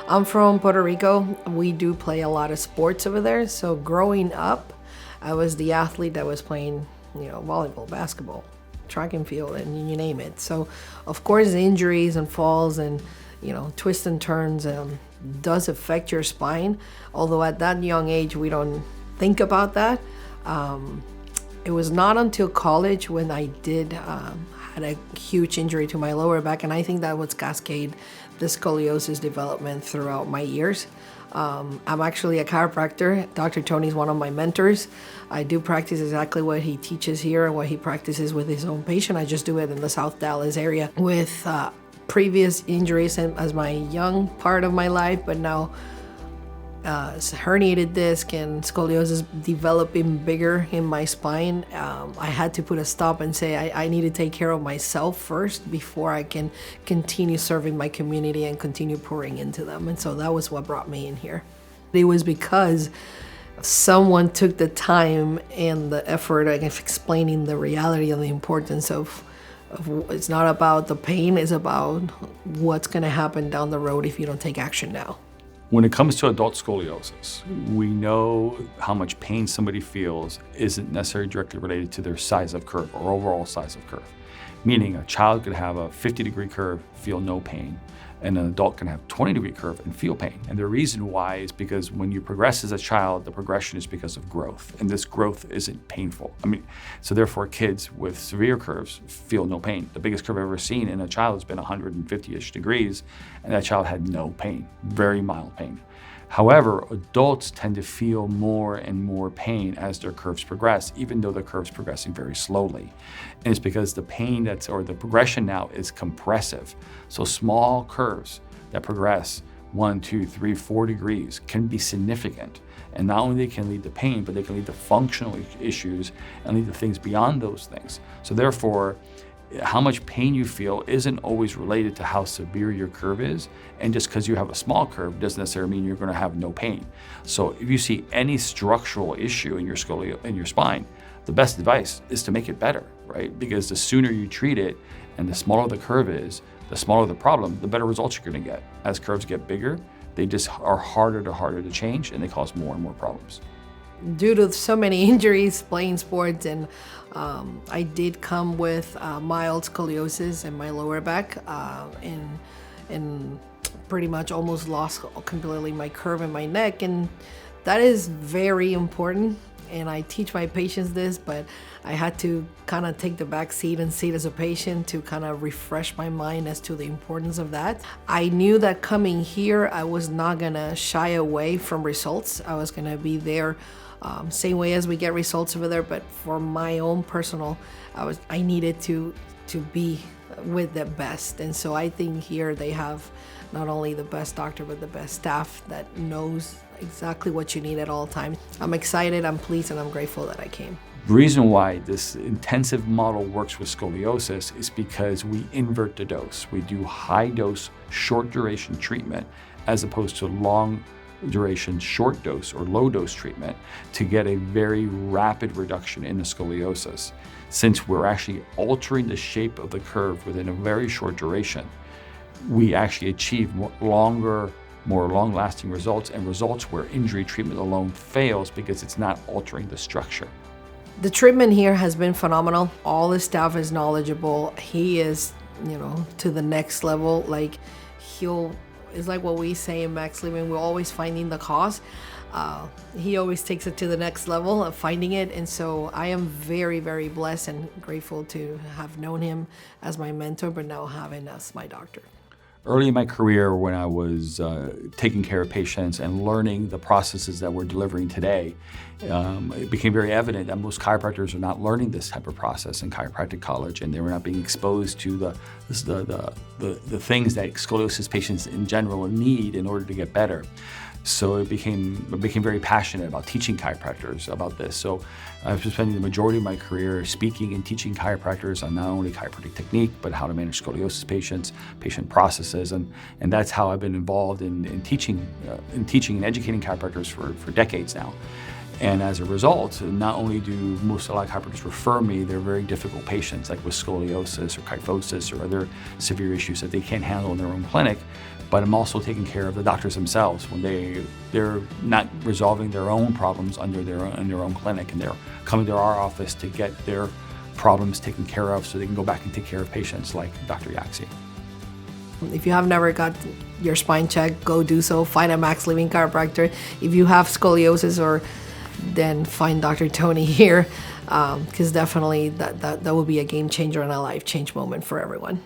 I'm from Puerto Rico. We do play a lot of sports over there. So growing up, I was the athlete that was playing, volleyball, basketball, track and field, and you name it. So of course, injuries and falls and, twists and turns does affect your spine. Although at that young age, we don't think about that. It was not until college when I did had a huge injury to my lower back, and I think that was cascade the scoliosis development throughout my years. I'm actually a chiropractor. Dr. Tony's one of my mentors. I do practice exactly what he teaches here and what he practices with his own patient. I just do it in the South Dallas area with previous injuries as my young part of my life, but now herniated disc and scoliosis developing bigger in my spine. I had to put a stop and say I need to take care of myself first before I can continue serving my community and continue pouring into them. And so that was what brought me in here. It was because someone took the time and the effort of explaining the reality and the importance of it's not about the pain, it's about what's going to happen down the road if you don't take action now. When it comes to adult scoliosis, we know how much pain somebody feels isn't necessarily directly related to their size of curve or overall size of curve. Meaning a child could have a 50-degree curve, feel no pain, and an adult can have a 20-degree curve and feel pain. And the reason why is because when you progress as a child, the progression is because of growth, and this growth isn't painful. So therefore kids with severe curves feel no pain. The biggest curve I've ever seen in a child has been 150-ish degrees, and that child had no pain, very mild pain. However, adults tend to feel more and more pain as their curves progress, even though the curve's progressing very slowly. And it's because the pain the progression now is compressive. So small curves that progress 1, 2, 3, 4 degrees can be significant. And not only can lead to pain, but they can lead to functional issues and lead to things beyond those things. So therefore, how much pain you feel isn't always related to how severe your curve is, and just because you have a small curve doesn't necessarily mean you're going to have no pain. So if you see any structural issue in your spine, the best advice is to make it better, right? Because the sooner you treat it and the smaller the curve is, the smaller the problem, the better results you're going to get. As curves get bigger, they just are harder to change, and they cause more and more problems. Due to so many injuries playing sports, and I did come with mild scoliosis in my lower back, and pretty much almost lost completely my curve in my neck, and that is very important. And I teach my patients this, but I had to kind of take the back seat and see it as a patient to kind of refresh my mind as to the importance of that. I knew that coming here, I was not gonna shy away from results. I was gonna be there same way as we get results over there, but for my own personal, I needed to be with the best. And so I think here they have not only the best doctor, but the best staff that knows exactly what you need at all times. I'm excited, I'm pleased, and I'm grateful that I came. The reason why this intensive model works with scoliosis is because we invert the dose. We do high dose, short duration treatment as opposed to long duration, short dose or low dose treatment to get a very rapid reduction in the scoliosis. Since we're actually altering the shape of the curve within a very short duration, we actually achieve more long-lasting results, and results where injury treatment alone fails because it's not altering the structure. The treatment here has been phenomenal. All the staff is knowledgeable. He is, to the next level. Like it's like what we say in Max Living, we're always finding the cause. He always takes it to the next level of finding it. And so I am very, very blessed and grateful to have known him as my mentor, but now having as my doctor. Early in my career, when I was taking care of patients and learning the processes that we're delivering today, it became very evident that most chiropractors are not learning this type of process in chiropractic college, and they were not being exposed to the things that scoliosis patients in general need in order to get better. So I became very passionate about teaching chiropractors about this. So I've been spending the majority of my career speaking and teaching chiropractors on not only chiropractic technique, but how to manage scoliosis patients, patient processes, and that's how I've been involved in teaching and educating chiropractors for decades now. And as a result, not only do most allied chiropractors refer me, they're very difficult patients, like with scoliosis or kyphosis or other severe issues that they can't handle in their own clinic, but I'm also taking care of the doctors themselves when they're not resolving their own problems in their own clinic, and they're coming to our office to get their problems taken care of so they can go back and take care of patients like Dr. Yaxi. If you have never got your spine checked, go do so. Find a Max Living chiropractor. If you have scoliosis, then find Dr. Tony here, because definitely that will be a game changer and a life change moment for everyone.